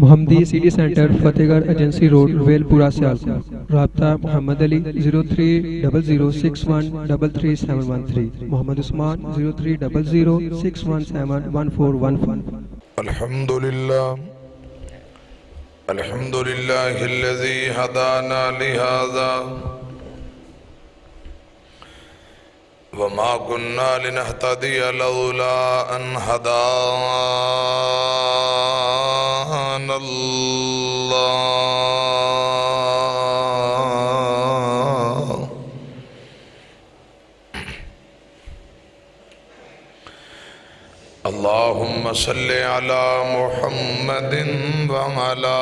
محمدی city centre فتح گڑھ agency road well پورہ سیالکوٹ. رابطہ محمد علی 030061337113. محمد عثمان 030061711415. الحمد لله الذي هدانا لهذا وما كنا لنهتدي لولا أن هدانا الله. اللهم صل على محمد وعلى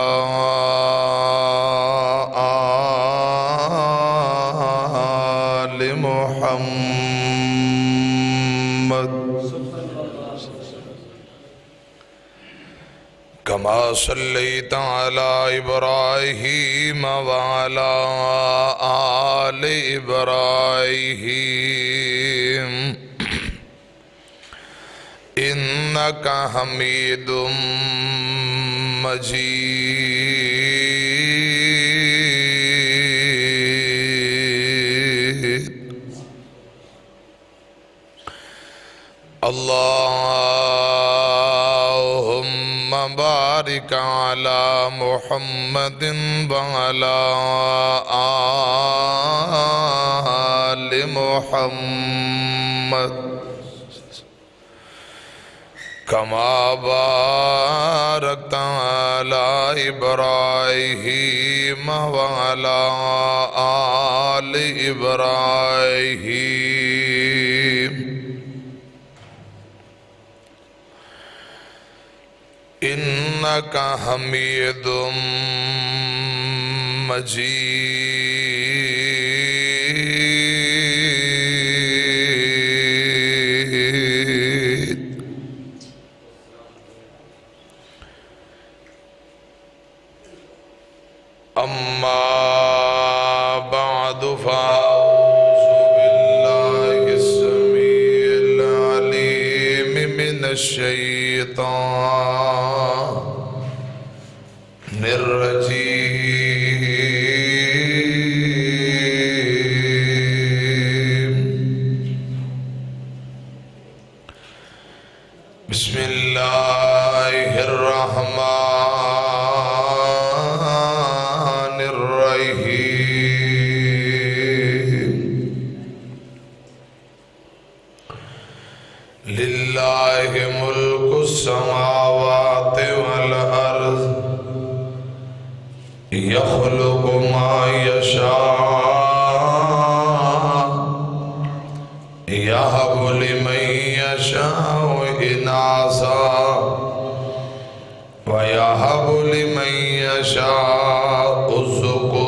آل محمد كما صليت على إبراهيم وعلى آل إبراهيم إنك حميد مجيد. اللهم بارك على محمد وعلى آل محمد كما باركت على إبراهيم وعلى آل إبراهيم إنك حميد مجيد. أما بعد فأعوذ بالله السميع العليم من الشيطان الرجيم. بسم الله الرحمن الرحيم. لله ملك السماوات والأرض يخلق ما يشاء يهب لمن يشاء إناثا ويهب لمن يشاء الذكور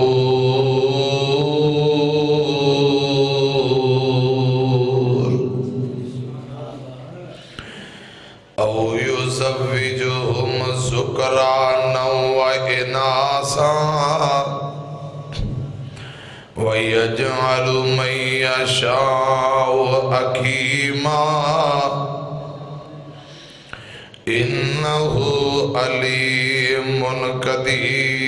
أو يزوجهم ذكرانا وإناثا ويجعل من يشاء حكيما إنه عليم قدير.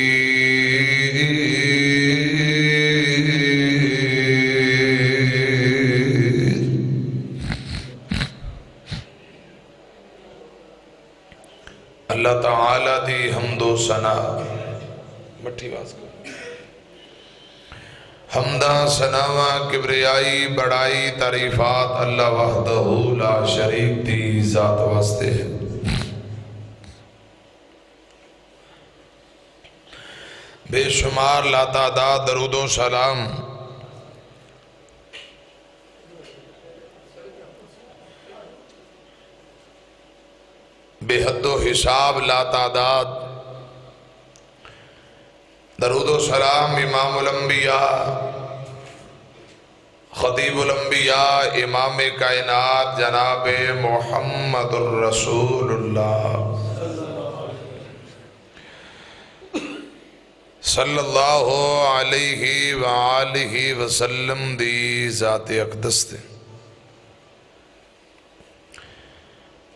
اللہ تعالیٰ دی حمد و ثنا مٹھی باز کر حمدہ ثناواں کبریائی بڑائی تعریفات اللہ وحدہ لا شریک دی ذات واسطے ہے. بے شمار لا تعداد درود و سلام بے حد و حساب لا تعداد درود و سلام امام الانبیاء خطیب الانبیاء امام کائنات جناب محمد الرسول اللہ صلی اللہ علیہ وآلہ وسلم دی ذات اقدس دے.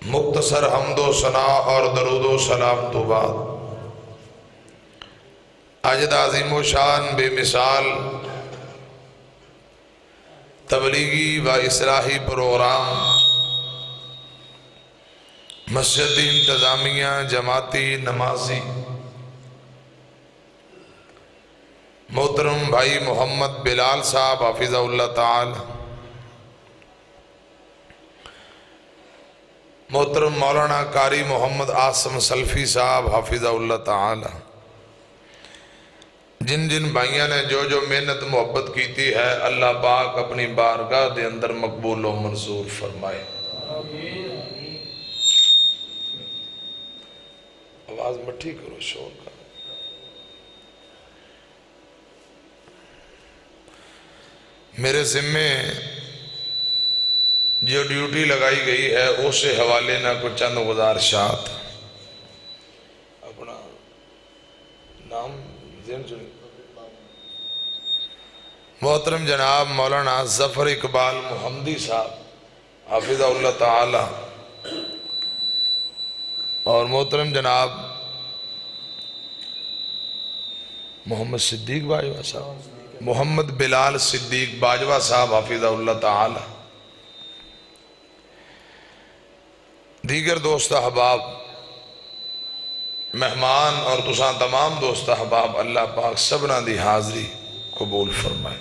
مختصر حمد و ثنا اور درود و سلام تو بعد اجد عظیم و شان بے مثال تبلیغی و اصلاحی پروگرام مسجد انتظامیہ جماعتی نمازی محترم بھائی محمد بلال صاحب حافظہ اللہ تعالی، محترم مولانا قاری محمد عاصم سلفی صاحب حافظہ اللہ تعالی، جن جن بھائیوں نے جو جو محنت محبت کیتی ہے اللہ پاک اپنی بارگاہ دے اندر مقبول و منظور فرمائے۔ آواز مٹھی کرو، شور کا۔ میرے ذمے جو ڈیوٹی لگائی گئی ہے اس حوالے نہ کچھ چند گزارشات۔ اپنا نام ذہن سنیں۔ محترم جناب مولانا ظفر اقبال محمدی صاحب حافظہ اللہ تعالی اور محترم جناب محمد صدیق باجوہ صاحب، محمد بلال صدیق باجوہ صاحب حافظہ اللہ تعالی، دیگر دوست احباب، مہمان اور تساں تمام دوست احباب، اللہ پاک سبنا دی حاضری قبول فرمائے۔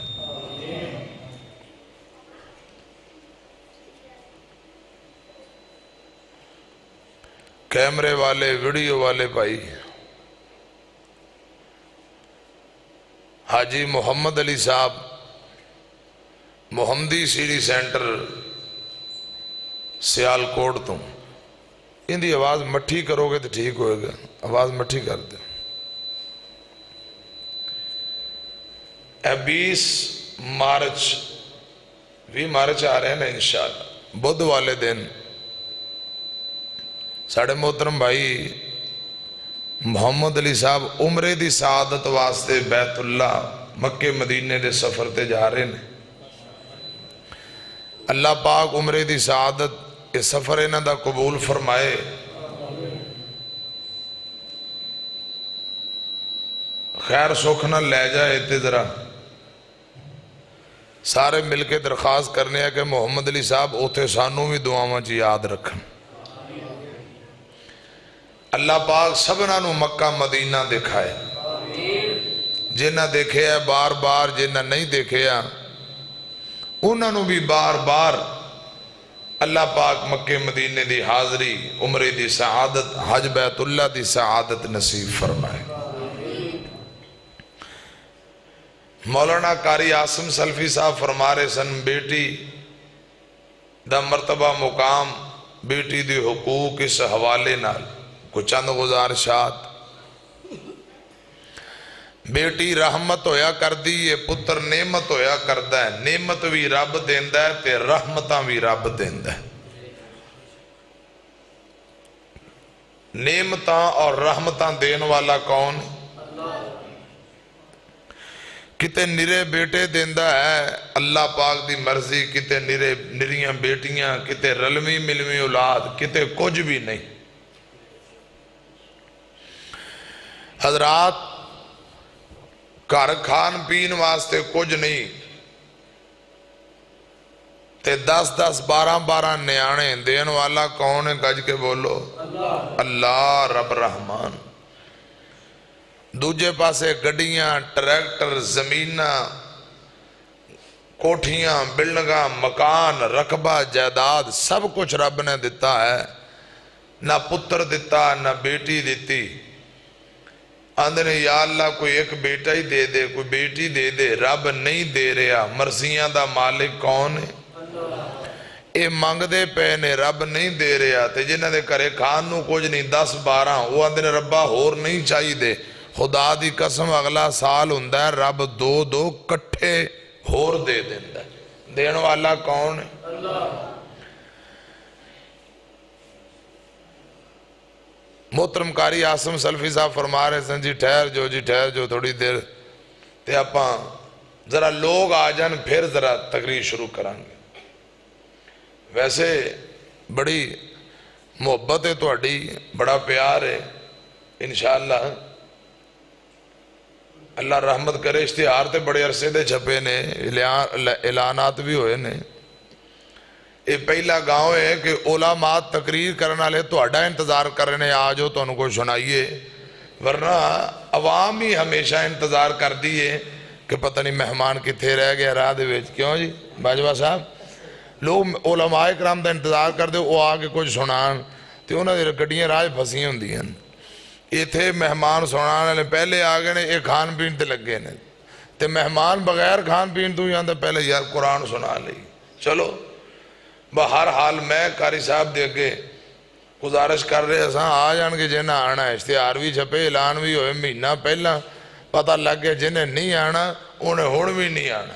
کیمرے والے، ویڈیو والے بھائی، حاجی محمد علی صاحب محمدی سیری سینٹر سیال کوٹ تو ان دی آواز مٹھی کرو گے تو ٹھیک ہوئے گا، آواز مٹھی کر دے۔ 20 مارچ آ رہے ہیں نا انشاءاللہ، بدھ والے دن ساڑھے محترم بھائی محمد علی صاحب عمرے دی سعادت واسطے بیت اللہ مکہ مدینے دے سفر تے جا رہے ہیں۔ اللہ پاک عمرے دی سعادت اس سفر انہاں دا قبول فرمائے۔ خیر سکھ نہ لے جائے تے ذرا سارے مل کے درخواست کرنے ہیں کہ محمد علی صاحب اوتھے سانوں بھی دعاواں چ یاد رکھن۔ اللہ پاک سبنا نو مکہ مدینہ دکھائے، جنہ دیکھے ہے بار بار، جنہ نہیں دیکھے ہے انہوں نے بھی بار بار اللہ پاک مکہ مدینے دی حاضری، عمرے دی سعادت، حج بیت اللہ دی سعادت نصیب فرمائے۔ مولانا قاری عاصم سلفی صاحب فرما رہے سن، بیٹی دا مرتبہ مقام، بیٹی دی حقوق، اس حوالے نال کچھ چند گزارشات۔ بیٹی رحمت ہویا کر دی، یہ پتر نعمت ہویا کردہ ہے، نعمت بھی رب دیندہ ہے تے رحمتاں بھی رب دیندہ ہے۔ نعمتاں اور رحمتاں دین والا کون؟ کتے نرے بیٹے دیندہ ہے اللہ پاک دی مرضی، کتے نریاں بیٹیاں، کتے رلمی ملمی اولاد، کتے کچھ بھی نہیں۔ حضرات گھر کھان پین واسطے کچھ نہیں تے 10 12 نیانے دین والا کون ہے؟ گج کے بولو اللہ رب رحمان۔ دوجے پاسے گڈیاں، ٹریکٹر، زمیناں، کوٹھیاں، بلڈنگاں، مکان، رقبہ، جائیداد، سب کچھ رب نے دیتا ہے۔ نہ پتر دیتا، نہ بیٹی دیتی۔ آندھنے یا اللہ کوئی ایک بیٹا ہی دے دے، کوئی بیٹی دے دے، رب نہیں دے رہا۔ مرضیاں دا مالک کون ہے؟ اے مانگ دے پینے، رب نہیں دے رہا۔ تے جنہ دے کرے کھان نو کچھ نہیں، 10 12 وہ آندھنے ربا ہور نہیں چاہی دے۔ خدا دی قسم اگلا سال ہوندہ ہے رب 2 کٹھے ہور دے دیندہ ہے۔ دین والا کون ہے؟ محترم قاری عاصم سلفی صاحب فرما رہے سن، جی ٹھہر جو تھوڑی دیر تے اپاں ذرا لوگ آ جان پھر ذرا تقریر شروع کرانگے۔ ویسے بڑی محبت ہے تہاڈی، بڑا پیار ہے، انشاءاللہ اللہ رحمت کرے اشتہار تے بڑے عرصے دے چھپے نے اعلانات بھی ہوئے نے یہ پہلا گاؤں ہے کہ علماء تقریر کرنے والے تہاڈا انتظار کر رہے ہیں آ جاؤ تانوں کوئی سنائیے ورنہ عوام ہی ہمیشہ انتظار کر دیے کہ پتہ نہیں مہمان کتنے رہ گیا راہ دے وچ کیوں جی باجوہ صاحب لوگ علماء کرام دا انتظار کر دے وہ آ کے کچھ سنان تے انہاں دی گڈیاں راہ پھسیاں ہوندیاں ایتھے مہمان سنان والے پہلے آ گئے نے یہ کھان پین تے لگے نے تے مہمان بغیر کھان پین تو جاندا پہلے یار قرآن سنا لئی چلو بہر حال میں قاری صاحب دے اگے گزارش کر رہے ہیں آ جان کے جنہیں آنا ہے اشتہار بھی چھپے اعلان بھی ہوئے مہینہ پہلا پتہ لگ گیا جنہیں نہیں آنا انہیں ہون بھی نہیں آنا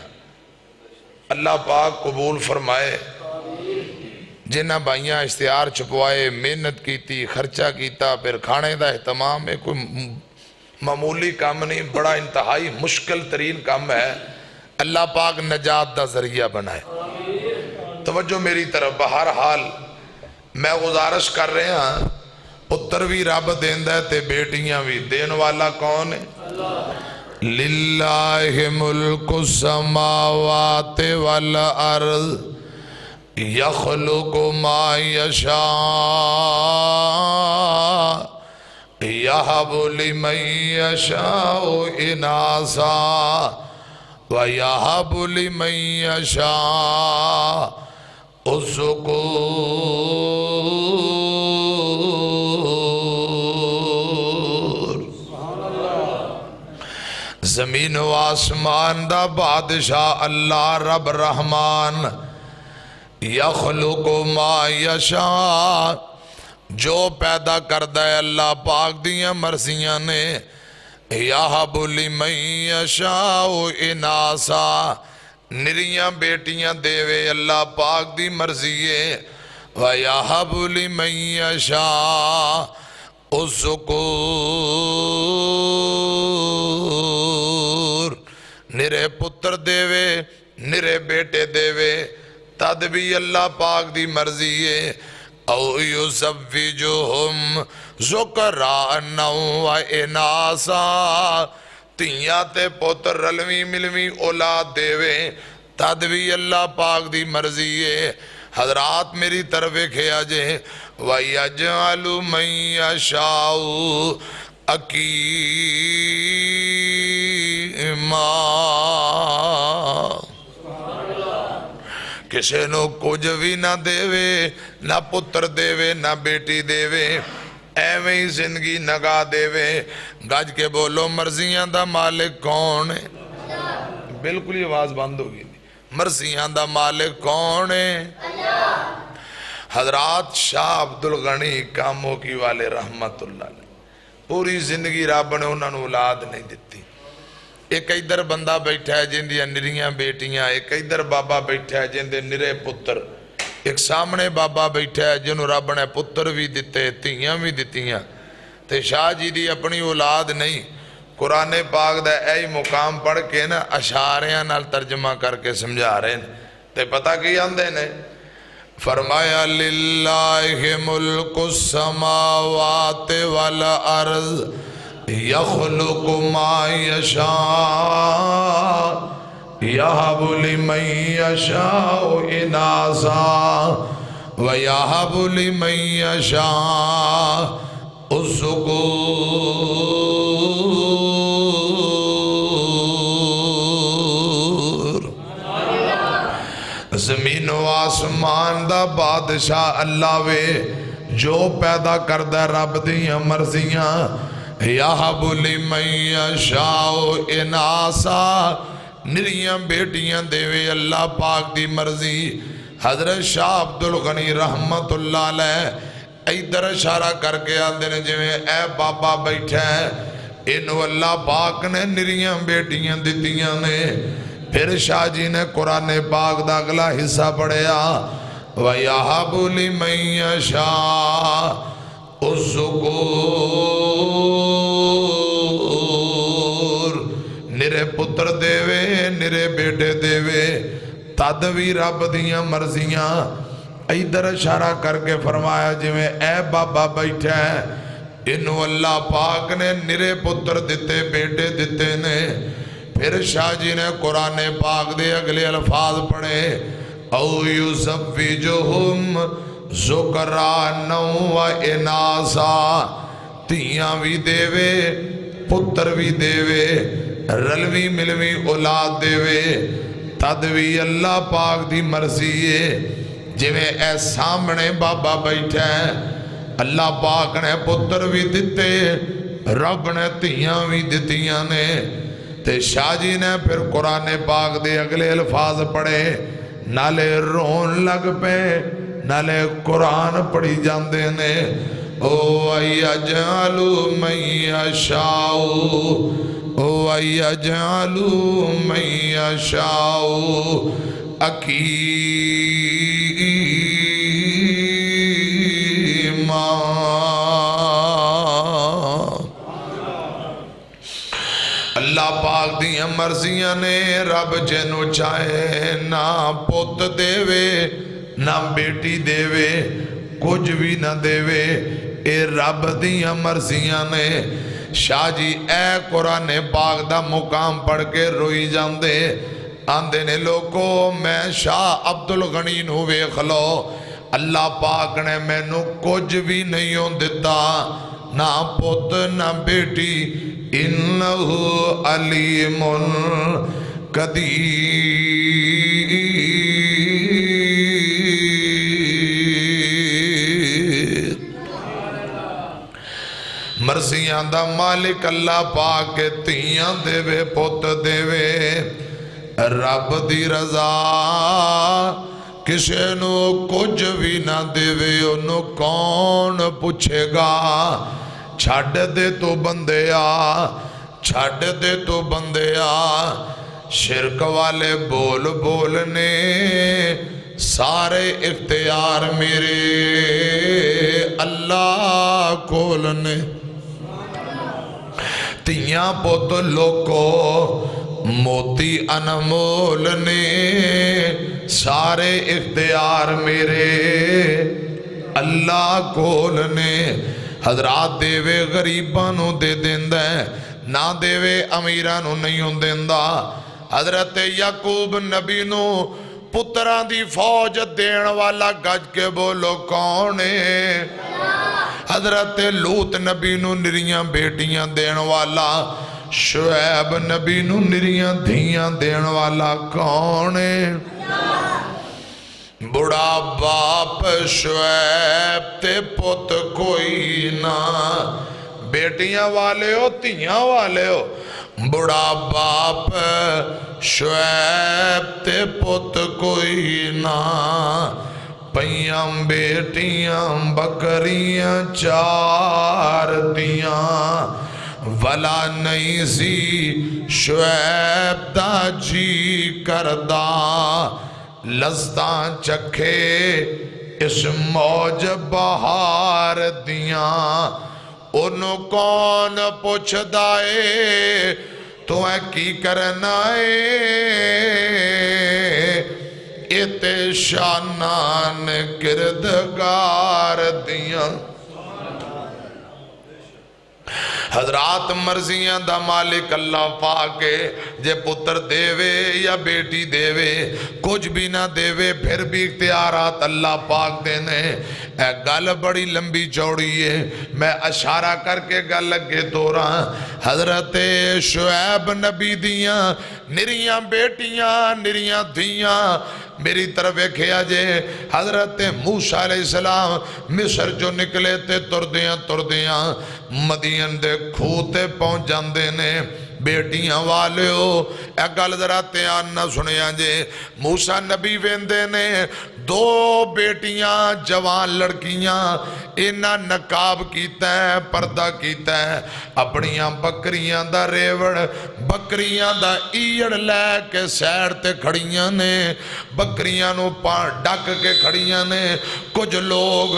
اللہ پاک قبول فرمائے جنہ بھائیاں اشتہار چھپوائے محنت کیتی خرچہ کیتا پھر کھانے دا اہتمام ہے کوئی معمولی کام نہیں بڑا انتہائی مشکل ترین کام ہے اللہ پاک نجات دا ذریعہ بنائے توجہ میری طرف بہر حال میں گزارش کر رہے ہیں پتر بھی رب دیندہ ہے تے بیٹیاں بھی دین والا کون ہے للہ ملک السماوات والارض یخلق ما یشاء یہب لمن یشاء اناسا ویہب لمن یشاء الذکور زمین و آسمان دا بادشاہ اللہ رب رحمان یخلق ما یشاء جو پیدا کردہ ہے اللہ پاک دیاں مرضیاں نے یہب لمن یشاء اناسا نریاں بیٹیاں دیوے اللہ پاک دی مرضی ہے وَيَحَبُ لِمَنْ يَشَاءُ الذُّكُورَ نرے پتر دیوے نرے بیٹے دیوے تد بھی اللہ پاک دی مرضی ہے او یُزَوِّجُهُمْ ذُكْرَانًا وَإِنَاثًا تیاں تے پتر رلوی ملوی اولاد دیوے تد بھی اللہ پاک دی مرضی ہے حضرات میری طرف کھیا جے وَيَجْعَلُ مَن يَشَاءُ عَقِيمًا کسے نو کچھ بھی نہ دیوے نہ پتر دیوے نہ بیٹی دیوے ایویں ہی زندگی نگاہ دیوے گج کے بولو مرضیاں دا مالک کون ہے بالکل یہ آواز بند ہوگی مرضیاں دا مالک کون ہے حضرات شاہ عبدالغنی کاموں کی والے رحمت اللہ علیہ پوری زندگی رب نے انہوں نے اولاد نہیں دیتی ایک ادھر بندہ بیٹھا ہے جن دیا نریاں بیٹیاں ایک ادھر بابا بیٹھا ہے جن دے نرے پتر ایک سامنے بابا بیٹھا ہے جنہوں رب نے پتر بھی دیتے تیاں بھی دیتیاں تے شاہ جی دی اپنی اولاد نہیں قرآن پاک دا اے مقام پڑھ کے نا اشاریاں نال ترجمہ کر کے سمجھا رہے ہیں تے پتہ کی آندے نے فرمایا للہ ملک السماوات والارض یخلق ما یشاء یہب لمن یشاء اناسا ویہب لمن یشاء الذکور زمین و آسمان دا بادشاہ اللہ وے جو پیدا کردہ رب دیاں مرضیاں یہب لمن یشاء اناسا نریاں بیٹیاں دیوے اللہ پاک دی مرضی حضرت شاہ عبدالغنی رحمت اللہ علیہ ادھر اشارہ کر کے آندے نے جو اے بابا بیٹھا ہے انہوں اللہ پاک نے نریاں بیٹیاں دیتیاں نے پھر شاہ جی نے قرآن پاک دا اگلا حصہ پڑھیا وَيَحَبُ لِمَن يَشَاءُ الذُّكُورَ نرے پتر دیوے نرے بیٹے دیوے تد بھی رب دیاں مرضیاں ادھر اشارہ کر کے فرمایا جویں اے بابا بیٹھا ہے انہوں اللہ پاک نے نرے پتر دیتے بیٹے دیتے نے پھر شاہ جی نے قرآن پاک دے اگلے الفاظ پڑھے او یزوجہم ذکرانا و اناسا تیاں بھی دے پتر بھی دے رلوی ملوی اولاد دے تد بھی اللہ پاک دی مرضی ہے جی میں اے سامنے بابا بیٹھا ہے اللہ پاک نے پتر بھی دیتے رب نے تیاں بھی دیتیاں نے تے شاہ جی نے پھر قرآن پاک دے اگلے الفاظ پڑھے نالے رون لگ پہ نالے قرآن پڑھی جاندے نے او ایجعلو من یشاؤ او ایجعلو من یشاؤ اکیما اللہ پاک دیاں مرضیاں نے رب جنو چاہے نہ پوت دے نہ بیٹی دے کچھ بھی نہ دے اے رب دیاں مرضیاں نے شاہ جی اے قرآن پاک دا مقام پڑھ کے روئی جاندے آندے نے لوگو میں شاہ عبدالغنی نو ویکھ لو اللہ پاک نے میں نو کچھ بھی نہیں دیتا نہ پوت نہ بیٹی انہو علیم قدیر مرضیاں دا مالک اللہ پاک کے تیاں دے پوت دے رب دی رضا کسے نو کچھ بھی نہ دے انہوں کون پوچھے گا چھڑ دے تو بندیا چھڑ دے تو بندیا شرک والے بول بولنے سارے اختیار میرے اللہ کولنے تیاں پوت لوکو موتی انمول نے سارے اختیار میرے اللہ کول نے حضرات دے غریبانو دے دیندہ نہ دے امیرانو نہیں دیندہ حضرت یعقوب نبی نو پتران دی فوج دین والا گج کے بولو کونے حضرت لوت نبی نو نریاں بیٹیاں دین والا شعیب نبی نو نریاں دھیاں دین والا کونے بڑا باپ شعیب تے پت کوئی نہ بیٹیاں والے ہو تیاں والے ہو بڑا باپ شعیب تے پت کوئی نہ پیاں بیٹیاں بکریاں چار دیاں ولا نہیں سی شعیب دا جی کردہ لذتاں چکھے اس موج بہار دیاں انہوں کون پوچھ دائے تو ہے کی کرنا ہے اتے شانان کردگار دیاں حضرات مرضیاں دا مالک اللہ پاکے جے پتر دے یا بیٹی دے کچھ بھی نہ دے پھر بھی اختیارات اللہ پاک دینے اے گل بڑی لمبی چوڑی ہے میں اشارہ کر کے گل لگے تو رہا حضرت شعیب نبی دیاں نریاں بیٹیاں نریاں دھیاں میری طرف ایکھیا جے حضرت موسیٰ علیہ السلام مصر جو نکلے تے تردیاں مدین دے کھوتے پہنچ جاندے نے بیٹیاں والے ہو اے گل ذرا تیان نہ سنیا جے موسیٰ نبی ویندے نے دو بیٹیاں جوان لڑکیاں انہاں نقاب کیتا ہے پردہ کیتا ہے اپنیاں بکریاں دا ریوڑ بکریاں دا ایڑ لے کے سیر تے کھڑیاں نے بکریاں نو ڈک کے کھڑیاں نے کچھ لوگ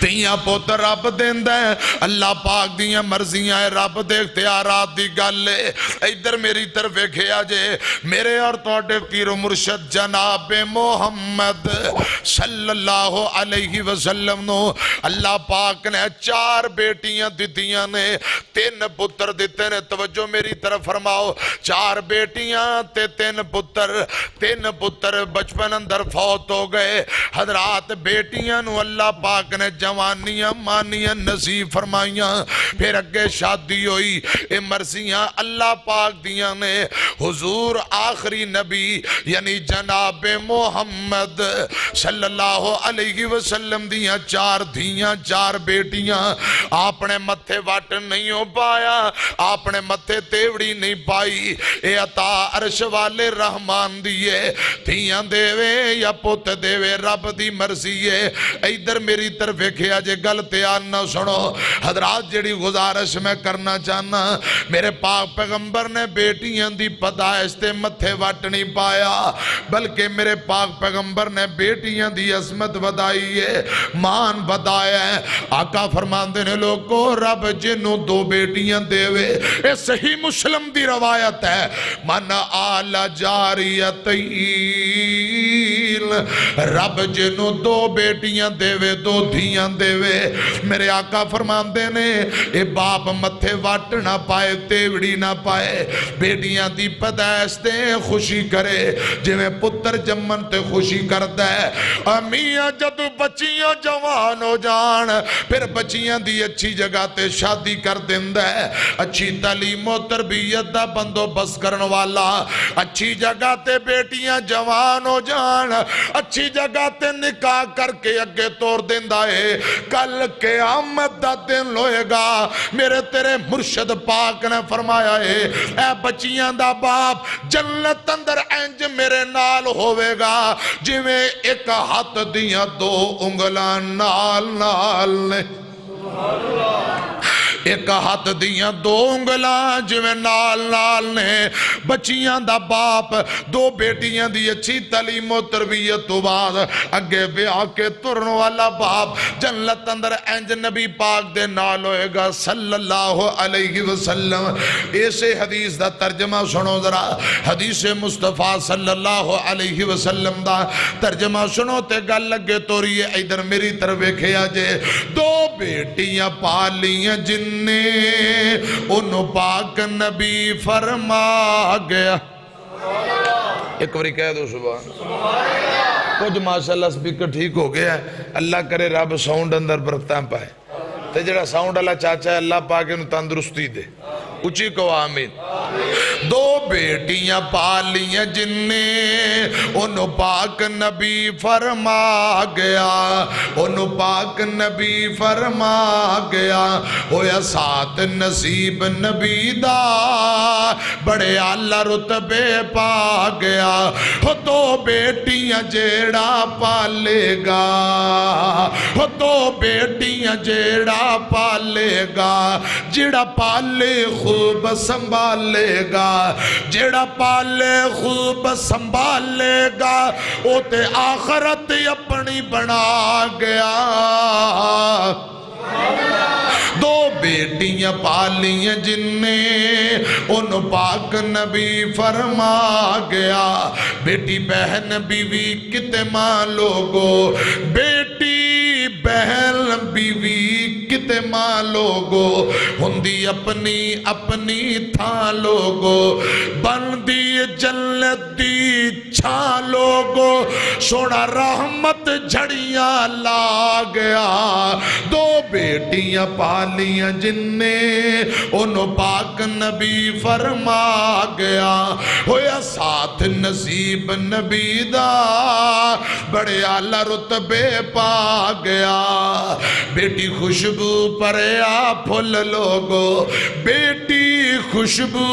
تیاں پوتر رب دیندا ہے اللہ پاک دیاں مرضیاں ہے رب دے اختیارات دی گل ہے ادھر میری طرف ویکھیا جے میرے اور تواڈے پیر و مرشد جناب محمد صلی اللہ علیہ وسلم نو اللہ پاک نے 4 بیٹیاں دتیاں نے 3 پتر دیتے نے توجہ میری طرف فرماؤ 4 بیٹیاں تے 3 پتر بچپن اندر فوت ہو گئے حضرات بیٹیاں نو اللہ پاک نے جوانیاں مانیاں نصیب فرمائیاں پھر اگے شادی ہوئی اے مرضیاں اللہ پاک دیاں نے حضور آخری نبی یعنی جناب محمد صلی اللہ علیہ وسلم دیاں 4 دھیاں 4 بیٹیاں آپ نے متھے واٹ نہیں ہو پایا آپ نے متھے تیوڑی نہیں پائی اے عطا عرش والے رحمان دیئے دھیاں دیوے یا پوت دیوے رب دی مرضی ہے ادھر میری طرف ویکھیا جے گل تیان نہ سنو حضرات جڑی گزارش میں کرنا چاہنا میرے پاک پیغمبر نے بیٹیاں دی پیدائش تے متھے وٹ نہیں پایا بلکہ میرے پاک پیغمبر نے بیٹیاں دی عظمت بدائی ہے مان بدایا ہے آقا فرماندے نے لوگوں رب جنوں 2 بیٹیاں دیوے اے صحیح مسلم دی روایت ہے من آل جاریتین رب جنوں 2 بیٹیاں دیوے 2 دھیاں دیوے میرے آقا فرماندے نے اے باپ متھے وٹ نہ پائے تیوڑی نہ پائے بیٹیاں دی پیدائش تے خوشی کرے جویں پتر جمن تے خوشی کردا ہے امیاں جدو بچیاں جوان ہو جان پھر بچیاں دی اچھی جگہ تے شادی کر دیندا ہے اچھی تعلیم و تربیت دا بندوبست کرن والا اچھی جگہ تے بیٹیاں جوان ہو جان اچھی جگہ تے نکاح کر کے اگے توڑ دیندا ہے کل قیامت دا دن لوئے گا میرے تیرے مرشد پاک نے فرمایا ہے اے بچیاں دا باپ جنت اندر انج میرے نال ہوئے گا جویں ایک ہاتھ دیاں 2 انگلاں نال نے ایک ہاتھ دیاں 2 انگلاں جویں نال نے بچیاں دا باپ 2 بیٹیاں دی اچھی تعلیم و تربیت تو بعد اگے بیاہ کے ترن والا باپ جنت اندر انج نبی پاک دے نال ہوئے گا صلی اللہ علیہ وسلم ایسے حدیث دا ترجمہ سنو ذرا حدیث مصطفیٰ صلی اللہ علیہ وسلم دا ترجمہ سنو تے گل لگے توری ہے ادھر میری طرف ویکھیا جے 2 بیٹیاں پالیاں جن نے ان پاک نبی فرما گیا ایک باری کہہ دو سبحان کچھ ماشاءاللہ سپیکر ٹھیک ہو گیا ہے اللہ کرے رب ساؤنڈ اندر برکتاں پائے تے جڑا ساؤنڈ اللہ چاچا ہے اللہ پاک انہوں تندرستی دے اچھی کو آمین 2 بیٹیاں پالیاں جن نے ان پاک نبی فرما گیا ان پاک نبی فرما گیا ہویا 7 نصیب نبی دا بڑے اعلیٰ رتبے پا گیا ہو 2 بیٹیاں جیڑا پالے گا ہو 2 بیٹیاں جیڑا پالے گا جیڑا پالے خوب سنبھالے گا جیڑا پالے خوب سنبھالے گا او تے آخرت اپنی بنا گیا 2 بیٹیاں پالیاں جن نے ان پاک نبی فرما گیا بیٹی بہن بیوی کتے ماں لوگو بیٹی بہن بیوی کتے ماں لوگو ہندی اپنی تھا لوگو بندی جنت دی چھا لوگو سونا رحمت جھڑیاں لا گیا 2 بیٹیاں پالیاں جن نے ان پاک نبی فرما گیا ہویا 7 نصیب نبی دا بڑے اعلیٰ رتبے پا گیا بیٹی خوشبو پریا پھول لوگو بیٹی خوشبو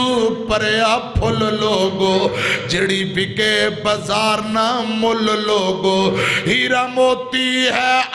پریا پھول لوگو جڑی بکے بازار نہ مل لوگو ہیرا موتی ہے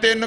3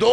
2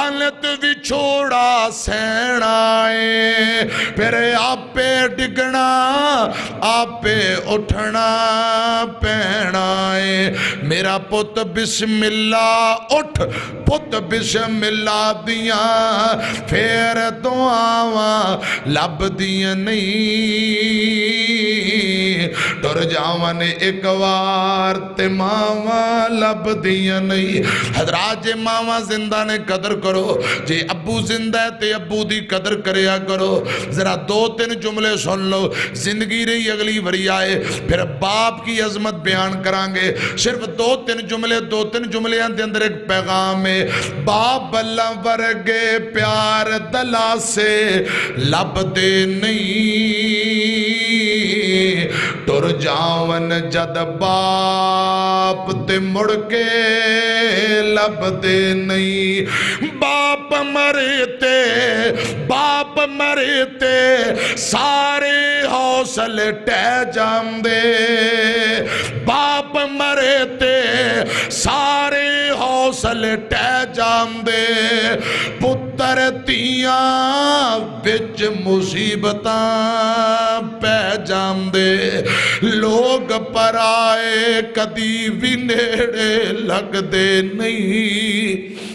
انت وچھوڑا سہنا ہے پھر آپے ڈگنا آپے اٹھنا پہنا ہے میرا پت بسم اللہ اٹھ پت بسم اللہ دیاں پھر دعاواں لب دیاں نہیں ٹر جاون ایک وار تے ماواں لب دیاں نہیں حضرات جے ماواں زندہ نے قدر کرو جے ابو زندہ ہے تے ابو دی قدر کریا کرو ذرا دو تین جملے سن لو زندگی رہی اگلی وری آئے پھر باپ کی عظمت بیان کرانگے صرف دو تین جملے دے اندر ایک پیغام ہے باپ اللہ ورگے پیار دلا سے لب دے نہیں ٹر جاون جد باپ تے مڑ کے لب دے نہیں باپ مرے تے سارے حوصلے ٹہ جام دے باپ مرے تے سارے حوصلے ٹہ جام دے پتر تیاں وچ مصیبتاں پہ جام دے لوگ پر آئے کدی بھی نیڑے لگ دے نہیں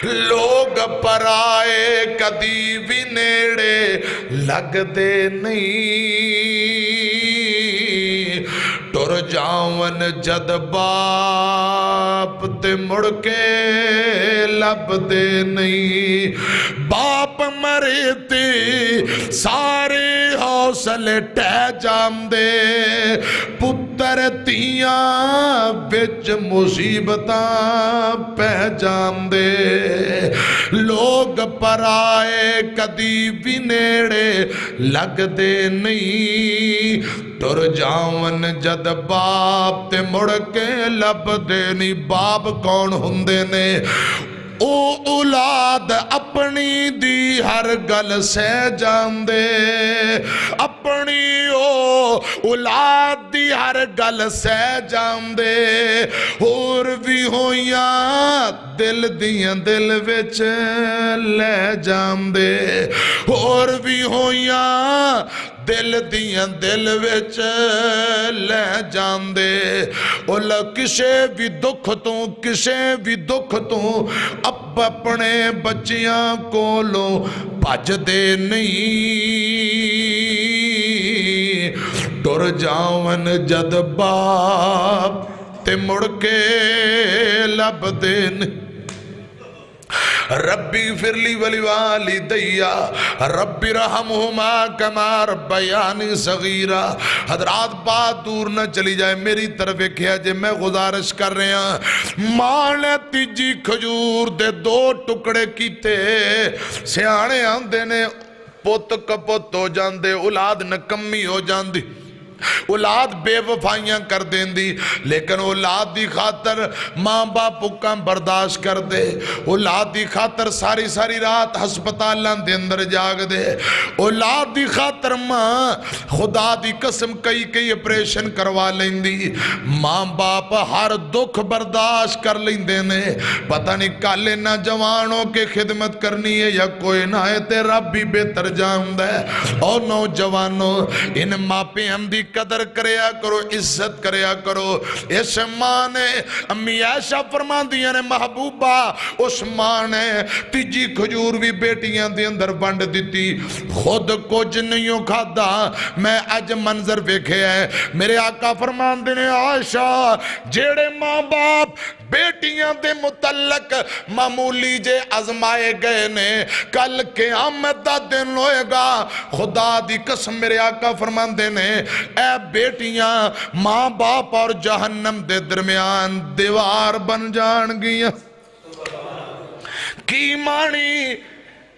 لوگ پر آئے کدی بھی نیڑے لگ دے نہیں ٹر جاون جد باپ تے مڑ کے لب دے نہیں باپ مرے تے سارے حوصلے ٹہ جام دے پتر تیاں بچ مصیبتاں پہ جام دے لوگ پر آئے کدی بھی نیڑے لگ دے نہیں ٹر جاون جد باپ تے مڑ کے لب دے نہیں باپ کون ہوندے نے او اولاد اپنی دی ہر گل سہ جان دے اپنی او اولاد دی ہر گل سہ جان دے اور بھی ہویاں دل دیاں دل وچ لے جان دے اور بھی ہویاں دل دیاں دل وچ لے جان دے اولا کسے بھی دکھ تو اب اپنے بچیاں کولوں بھج دے نہیں ٹر جاون جد باپ تے مڑ کے لب دے نہیں ربی فرلی ولی والدیا ربی رحمہما کما ربیانی صغیرہ حضرات بات دور نہ چلی جائے میری طرف ایک ہے جے میں گزارش کر رہے ہیں ماں نے تیجی کھجور دے 2 ٹکڑے کیتے سیانے آندے نے پوت کپوت ہو جاندے اولاد نکمی ہو جاندی اولاد بے وفائیاں کر دین دی لیکن اولاد دی خاطر ماں باپ حکم برداشت کر دے اولاد دی خاطر ساری رات ہسپتالاں دے اندر جاگ دے اولاد دی خاطر ماں خدا دی قسم کئی اپریشن کروا لیں دی ماں باپ ہر دکھ برداشت کر لیں دے نے پتہ نہیں کالے نہ جوانوں کے خدمت کرنی ہے یا کوئی نہ ہے تے رب بھی بہتر جاندہ ہے اور نوجوانوں ان ماں پہ ہم دی قدر کریا کرو عزت کریا کرو اس ماں نے امی عائشہ فرمان دیا نے محبوبہ اس ماں نے تیجی کھجور بھی بیٹیاں دے اندر بانڈ دیتی خود کچھ نہیں کھادا میں اج منظر ویکھے ہے میرے آقا فرمان دینے عائشہ جیڑے ماں باپ بیٹیاں دے متعلق معمولی جے ازمائے گئے نے کل قیامت دا دن ہوئے گا خدا دی قسم میرے آقا فرمان دینے اے بیٹیاں ماں باپ اور جہنم دے درمیان دیوار بن جان گیا کی مانی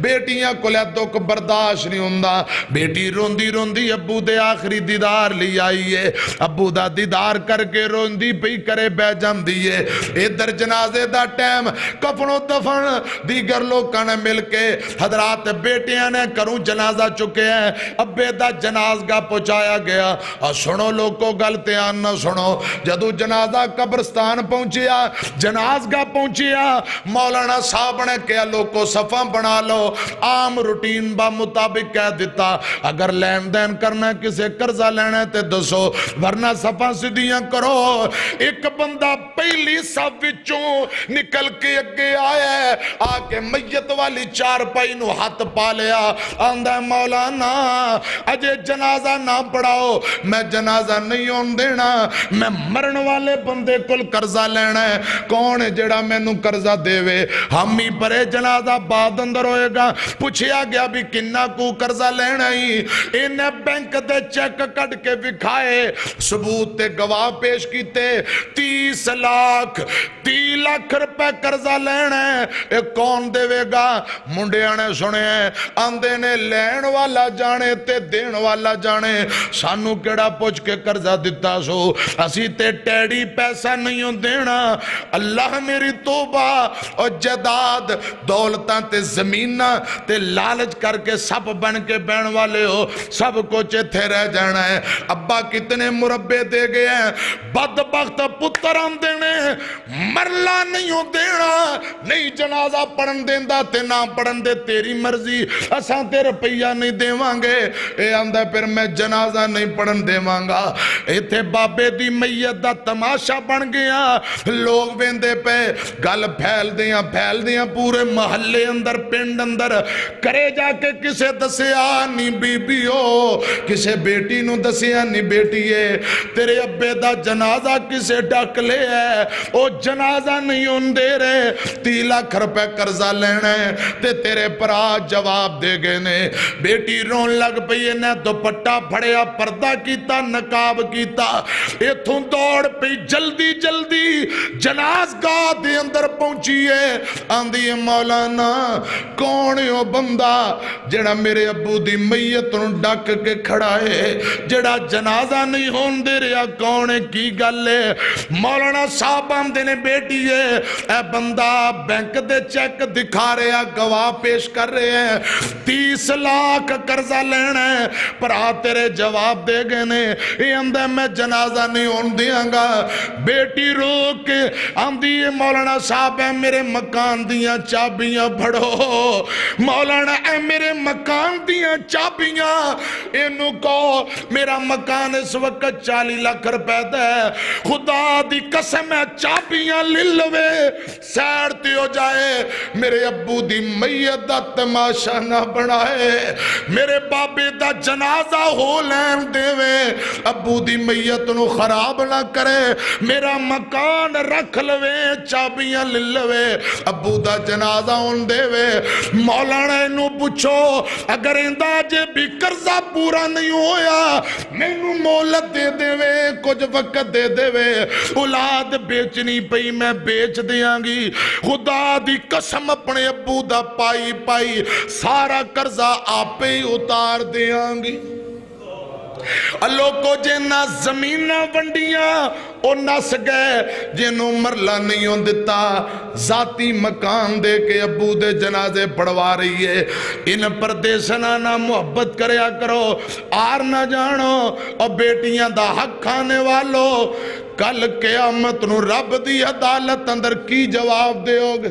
بیٹیاں کو لے دکھ برداشت نہیں ہوندا بیٹی روندی روندی ابو دے آخری دیدار لی آئیے ابو دا دیدار کر کے روندی پئی کرے بے جام دیئے ادھر جنازے دا ٹیم کفن و دفن دیگر لوگاں نے مل کے حضرات بیٹیاں نے کروں جنازہ چکے ہیں ابے دا جنازگاہ پہنچایا گیا اور سنو لوگوں غلطیاں نہ سنو جدو جنازہ قبرستان پہنچیا جنازگاہ پہنچیا مولانا صاحب نے کہا لوگوں صفحہ بنا لو عام روٹین با مطابق کہہ دیتا اگر لین دین کرنا کسے قرضہ لینا تے دسو ورنہ صفحہ سدیاں کرو ایک بندہ پہلی صف وچوں نکل کے اگے آیا آکے میت والی چار پائی نو ہاتھ پا لیا آندہ مولانا اجے جنازہ نہ پڑھاؤ میں جنازہ نہیں ہون دینا میں مرن والے بندے کل قرضہ لینا ہے کون ہے جڑا میں نو قرضہ دے وے ہم ہی پرے جنازہ بعد اندر ہوئے گا پوچھیا گیا بھی کنہ کو قرضہ لینا ہی انہیں بینک دے چیک کٹ کے بکھائے ثبوت تے گواہ پیش کیتے 30 لاکھ روپے قرضہ لینا ہے ایک کون دے وے گا منڈے آنے سنے ہیں آندے نے لین والا جانے تے دین والا جانے سانو کیڑا پوچھ کے قرضہ دیتا سو اسی تے ٹیڑی پیسہ نہیں ہوں دینا اللہ میری توبہ اور جداد دولتاں تے زمینہ تے لالچ کر کے سب بن کے بین والے ہو سب کو چیتھے رہ جانا ہے ابا کتنے مربے دے گئے ہیں بدبخت پتر ہم دینے مرلا نہیں ہوں دینا نہیں جنازہ پڑھن دیندہ تے نہ پڑھن دے تیری مرضی اساں تے روپیہ نہیں دے وانگے اے آندہ پھر میں جنازہ نہیں پڑھن دے وانگا اے تھے بابے دی میت دا تماشا بن گیا لوگ ویندے پہ گل پھیل دیاں پورے محلے اندر پنڈ اندر کرے جا کے کسے دسیا نہیں بی بی ہو کسے بیٹی نو دسیا نہیں بیٹی ہے تیرے ابے دا جنازہ کسے ڈاک لے ہے او جنازہ نہیں ہون دے رہے 30 لاکھ روپے قرضہ لینا ہے تے تیرے پرا جواب دے گئے نے بیٹی رون لگ پئی نے دوپٹہ پھڑیا پردہ کیتا نقاب کیتا ایتھوں دوڑ پئی جلدی جنازگاہ دے اندر پہنچیے آندھی مولانا کون ہو بندہ جڑا میرے ابو دی میت نو ڈک کے کھڑا ہے جڑا جنازہ نہیں ہون دے رہا کون ہے کی گل ہے مولانا صاحب آندے نے بیٹی ہے اے بندہ بینک دے چیک دکھا رہا گواہ پیش کر رہے ہیں 30 لاکھ قرضہ لینا ہے پر تیرے جواب دے گئے نے یہ اندھے میں جنازہ نہیں ہون دیاں گا بیٹی روک کے آندھی مولانا صاحب ہے میرے مکان دیاں چابیاں پڑھو مولانا اے میرے مکان دیاں چابیاں انہوں کو میرا مکان اس وقت 40 لاکھ روپے دے خدا دی قسم ہے چابیاں للوے سیڑتی ہو جائے میرے ابو دی میت دا تماشا نہ بڑھائے میرے بابے دا جنازہ ہو لین دے وے ابو دی میت نو خراب نہ کرے میرا مکان رکھ لوے چابیاں للوے ابو دا جنازہ ہون دے وے مولانا انہوں پوچھو اگر انداجے بھی قرضہ پورا نہیں ہویا میں نو مولت دے دے وے کچھ وقت دے دے وے اولاد بیچنی پئی میں بیچ دیاں گی خدا دی قسم اپنے ابو دا پائی سارا قرضہ آپ ہی اتار دیاں گی اللہ کو جنہ زمینہ ونڈیاں او نس گئے جنہوں مرلا نہیں ہوں دیتا ذاتی مکان دے کے ابو دے جنازے پڑھوا رہی ہے ان پردیسنا نہ محبت کریا کرو آر نہ جانو اور بیٹیاں دا حق کھانے والو کل قیامت نو رب دی عدالت اندر کی جواب دے ہوگے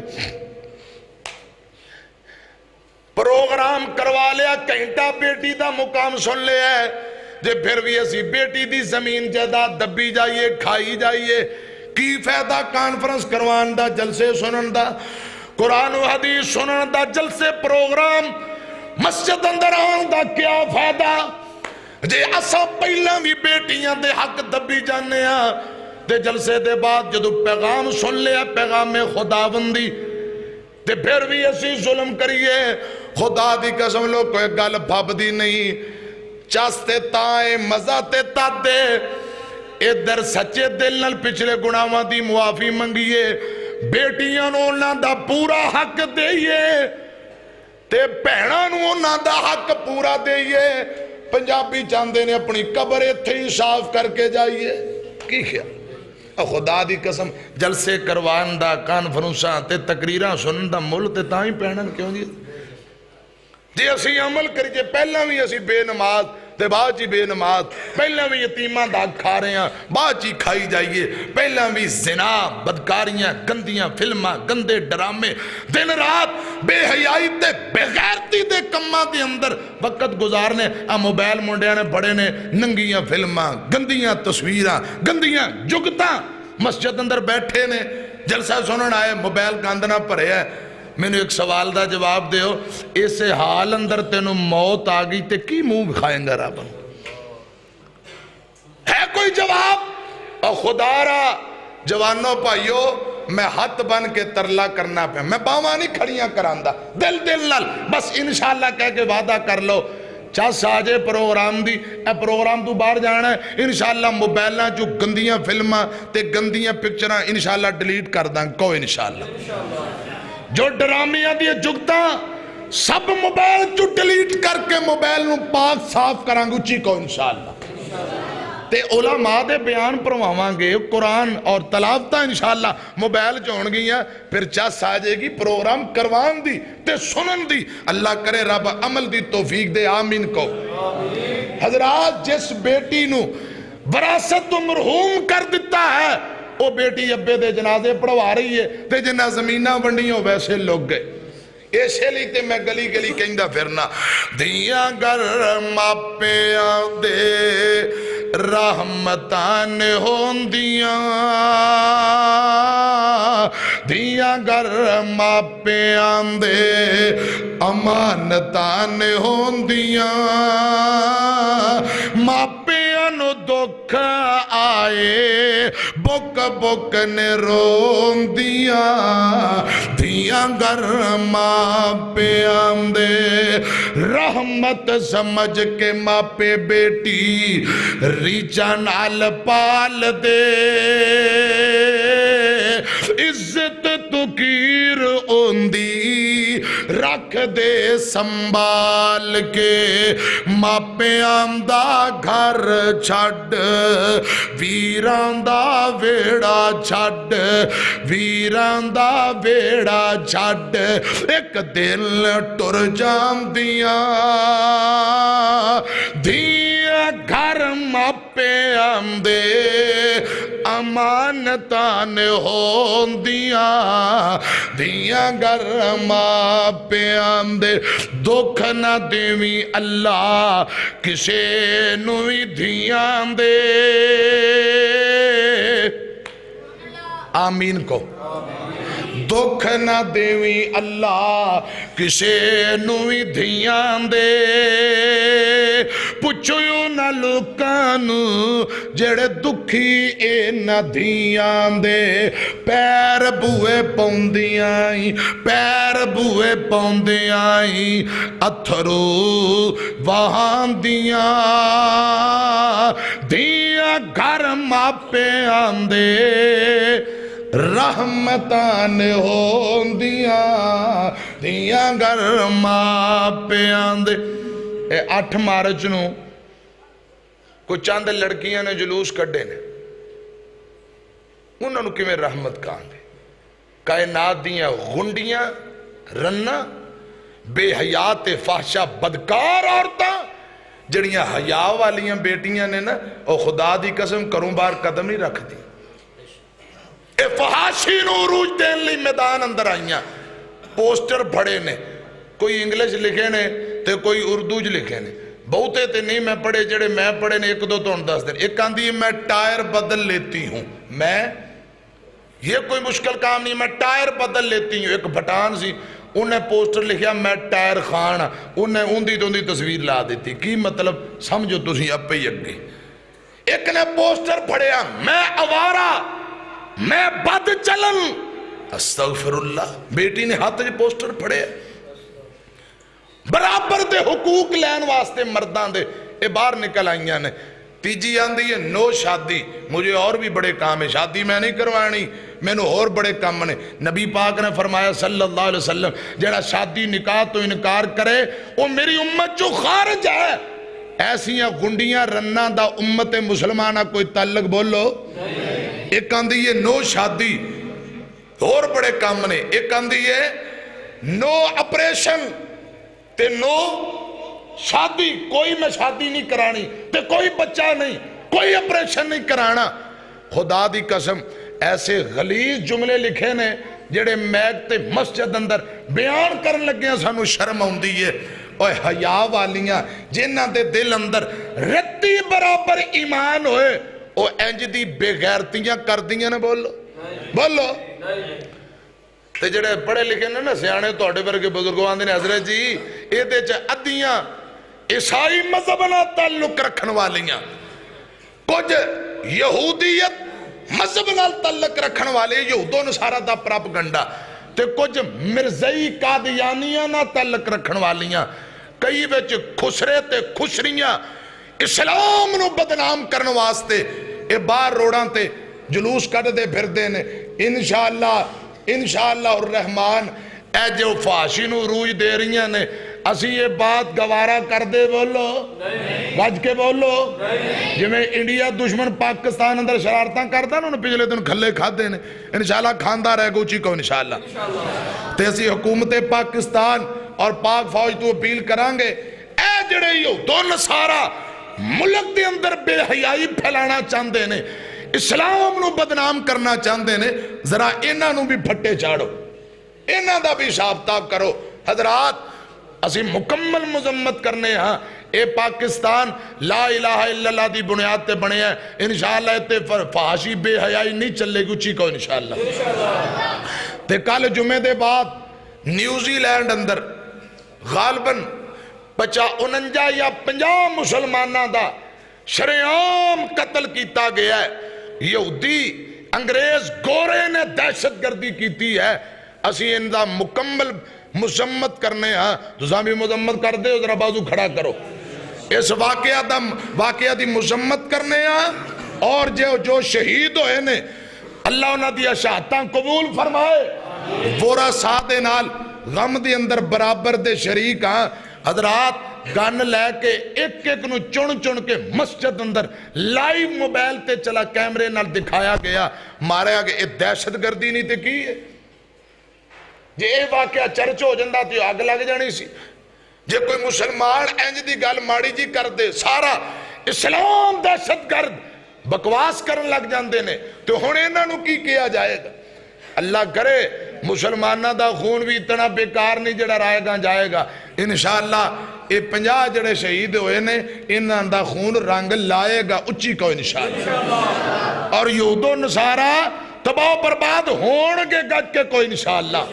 پروگرام کروا لیا کہنٹا بیٹی دا مقام سن لے ہے جے پھر بھی ایسی بیٹی دی زمین جائیداد دبی جائیے کھائی جائیے کی فائدہ کانفرنس کروان دا جلسے سنن دا قرآن و حدیث سنن دا جلسے پروگرام مسجد اندر آن دا کیا فائدہ جے اسا پہلا بھی بیٹیاں دے حق دبی جانے ہاں دے جلسے دے بعد جدو پیغام سن لیا پیغام خداوندی تے پھر بھی ایسی ظلم کریے خدا دی قسم لوگ کوئی گل بھاب دی نہیں چاستے تائیں مزاتے تادے ادھر سچے دل نل پچھلے گناہاں دی معافی منگیے بیٹیاں نونا دا پورا حق دئیے تے بھیناں نوں انہاں دا حق پورا دئیے پنجابی چاہندے نے اپنی قبر اتھے ہی صاف کر کے جائیے کی خیال خدا دی قسم جلسے کروان دا کانفرنساں تے تقریراں سنن دا مل تے تاں ہی پہنن کیوں جی اسی عمل کریے پہلا بھی اسی بے نماز تے بعد جی بے نماز پہلا بھی یتیماں دا کھا رہے ہیں بعد جی کھائی جائیے پہلا بھی زنا بدکاریاں گندیاں فلماں گندے ڈرامے دن رات بے حیائی تے بے غیرتی دے کماں دے اندر وقت گزارنے موبائل منڈیاں نے بڑے نے ننگیاں فلماں گندیاں تصویراں گندیاں جگتاں مسجد اندر بیٹھے نے جلسہ سنن آئے موبائل گاندنا پڑے ہے میں نے ایک سوال دا جواب دے ہو اسے حال اندر تینوں موت آگئی تے کی منہ کھائیں گا رابن ہے کوئی جواب اور خدا را جوانوں پائیو میں ہاتھ بن کے ترلا کرنا پہ میں باوانی کھڑیاں کراندہ دل نال بس انشاءاللہ کہہ کے وعدہ کر لو چاس آجے پروگرام دی اے پروگرام تو باہر جانا ہے انشاءاللہ موبائلہ جو گندیاں فلماں تے گندیاں پکچراں انشاءاللہ ڈیلیٹ کر دیں کو انشاءاللہ جو ڈرامیاں دی جگتا سب موبائل جو ڈیلیٹ کر کے موبائل نو پاک صاف کرانگو چی کو انشاءاللہ تے علماء دے بیان پرواوان گے قرآن اور تلاوتہ انشاءاللہ موبائل جون گئی ہیں پھر چاس آجے گی پروگرام کروان دی تے سنن دی اللہ کرے رب عمل دی توفیق دے آمین کو حضرات جس بیٹی نو وراثت تو مرحوم کر دیتا ہے وہ بیٹی ابے دے جنازے پڑھوا رہی ہے تے جنہ زمینہ ونڈیوں ویسے لوگ گئے ایسے لیتے میں گلی گلی کہندہ پھرنا دیاں گر ماپیاں دے رحمتان ہوندیاں دیاں گر ماپیاں دے امانتان ہوندیاں ماپیاں نو دکھ آئے بک بک نے روندیاں دیاں گر ماپیاں دے رحمت سمجھ کے ماپے بیٹی ریچہ نال پال دے عزت تو کیر اوندی رکھ دے سنبھال کے ماپے آمدہ گھر چھڑ ویران دا ویڑا چھڑ ویران دا ویڑا چھڑ ایک دل ٹر جام دیاں دیاں گھر ماپے آمدے امانتان ہوندیاں دیاں گر ماپے آمدے دکھ نہ دیویں اللہ کسے نوی دیاں دے آمین کو دکھ نہ دیویں اللہ کسے نوی دھیاں دے پچھو نہ لکانو جڑے دکھی اے نہ دھیاں دے پیر بوئے پوندی آئیں اتھرو وہاں دیاں دیاں گھر ماپے آندے رحمتان ہوندیاں دیاں گر ماپے آندے 8 مارچ نو کوئی چاند لڑکیاں نے جلوس کڈے نے انہوں نے کیویں رحمت کہاں دے کائنات دیاں غنڈیاں رنہ بے حیات فحشہ بدکار عورتاں جڑیاں حیا والیاں بیٹیاں نے نا او خدا دی قسم کروں بار قدم نہیں رکھ دی اے فحاشی نو عروج دین لی میدان اندر آئیاں پوسٹر بھڑے نے کوئی انگلش لکھے نے تے کوئی اردوج لکھے نے بہتے تے نہیں میں پڑھے جڑے میں پڑھے نے 1-2 تو 10 دن ایک آندھی میں ٹائر بدل لیتی ہوں میں یہ کوئی مشکل کام نہیں میں ٹائر بدل لیتی ہوں ایک بھٹان سی انہیں پوسٹر لکھیا میں ٹائر خان انہیں اندھی تو اندھی تصویر لا دیتی کی مطلب سمجھو تسی اب پہ یک گئی ایک نے پوسٹر پڑھیا میں آوارہ میں بد چلن استغفر اللہ بیٹی نے ہاتھ جی پوسٹر پڑھے برابر دے حقوق لین واسطے مردان دے اے باہر نکل آئیاں نے تیجی آندھی ہے نو شادی مجھے اور بھی بڑے کام ہے شادی میں نہیں کروانی مینوں اور بڑے کام نے۔ نبی پاک نے فرمایا صلی اللہ علیہ وسلم جڑا شادی نکاح تو انکار کرے وہ میری امت جو خارج ہے۔ ایسیاں گنڈیاں رنہ دا امت مسلمانہ کوئی تعلق بولو۔ ایک آندھی ہے نو شادی، اور بڑے کام نے۔ ایک آندھی ہے نو اپریشن تے نو شادی، کوئی میں شادی نہیں کرانی تے کوئی بچہ نہیں، کوئی اپریشن نہیں کرانا۔ خدا دی قسم ایسے غلیظ جملے لکھے نے جڑے میک تے مسجد اندر بیان کرن لگے ہیں سانو شرم ہوندی ہے۔ اوہ حیا والیاں جنہاں دے دل اندر رتی برابر ایمان ہوئے او انج دی بے غیرتیاں کر دیاں نے۔ بولو بولو تے جڑے پڑھے لکھے نے نا سیانے توڑے ورگے بزرگوں آندے نے حضرت جی اے دے چا ادیاں عیسائی مذہب نہ تعلق رکھن والیاں، کچھ یہودیت مذہب نال تعلق رکھن والے یہود و نصارہ دا پراپگنڈا، تے کچھ مرزائی قادیانیاں نہ تعلق رکھن والیاں، کئی وچ خسرے تے خسریاں اسلام نو بدنام کرن واسطے اے باہر روڑاں تے جلوس کر دے پھر دے نے۔ انشاءاللہ الرحمن اے جو فحاشی نو روج دے رہی ہیں نے اسی یہ بات گوارا کر دے بولو، بج کے بولو۔ جی میں انڈیا دشمن پاکستان اندر شرارتاں کرتا نا پچھلے دن کھلے کھاتے ہیں، انشاءاللہ کھاندہ رہے گوچی کو انشاءاللہ۔ تے اسی حکومت پاکستان اور پاک فوج تو اپیل کرانگے اے جڑے یو دو نصارہ ملک دے اندر بے حیائی پھیلانا چاندے نے، اسلام نو بدنام کرنا چاندے نے، ذرا انہاں نو بھی پھٹے چاڑو، انہاں دا بھی شابتاب کرو۔ حضرات اسی مکمل مذمت کرنے ہاں اے پاکستان لا الہ الا اللہ دی بنیاد تے بنے ہیں، انشاءاللہ اتے فحاشی بے حیائی نہیں چلے گی چی کو انشاءاللہ۔ تے کل جمعے دے بعد نیوزی لینڈ اندر غالباً 49 یا 50 مسلمانہ دا شریعام قتل کیتا گیا ہے۔ یہودی انگریز گورے نے دہشت گردی کیتی ہے، اسی ان دا مکمل مذمت کرنے ہاں۔ تو زامی مذمت کر دے ذرا بازو کھڑا کرو۔ اس واقعہ دی مذمت کرنے ہاں، اور جو شہید ہوئے نے اللہ انہاں دی شہادتاں قبول فرمائے، پورا سادے نال غم دی اندر برابر دے شریک ہاں۔ حضرات گن لے کے ایک ایک نو چن چن کے مسجد اندر لائیو موبائل تے چلا کیمرے نال دکھایا گیا، مارے آگے اے دہشت گردی نہیں تے کی ہے؟ جے اے واقعہ چرچ ہو جندہ تو آگ لگ جانی سی۔ جے کوئی مسلمان انج دی گل ماڑی جی کر دے سارا اسلام دہشت گرد بکواس کرن لگ جاندے نے، تو ہونے انہاں نو کی کیا جائے گا؟ اللہ کرے مسلمانہ دا خون بھی اتنا بیکار نہیں جڑا رائے گا جائے گا۔ انشاءاللہ اے 50 جڑے شہید ہوئے نے انہاں دا خون رنگ لائے گا اچھی کو انشاءاللہ، اور یہود و نصارہ تباہ برباد ہون کے گج کے کوئی انشاءاللہ۔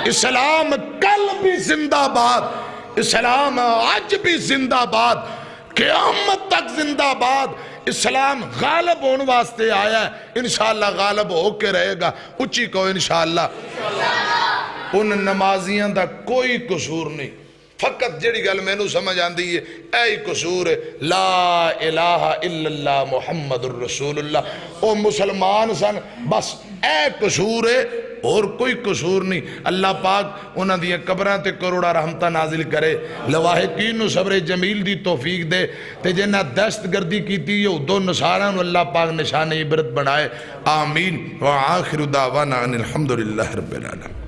اسلام کل بھی زندہ باد، اسلام آج بھی زندہ باد، قیامت تک زندہ باد۔ اسلام غالب ہون واسطے آیا ہے، انشاءاللہ غالب ہو کے رہے گا اچھی کو انشاءاللہ۔ ان نمازیاں دا کوئی قصور نہیں، فقط جڑی گل میں نو سمجھ آندی ہے اے قصور ہے لا الہ الا اللہ محمد الرسول اللہ، او مسلمان سن بس اے قصور ہے اور کوئی قصور نہیں۔ اللہ پاک انہاں دیاں قبراں تے کروڑا رحمتہ نازل کرے، لواحقین نو صبر جمیل دی توفیق دے، تے جنہاں دہشت گردی کیتی یہود و نصاراں نو اللہ پاک نشان عبرت بنائے۔ آمین۔ وآخر دعوانا ان الحمدللہ رب العالمین۔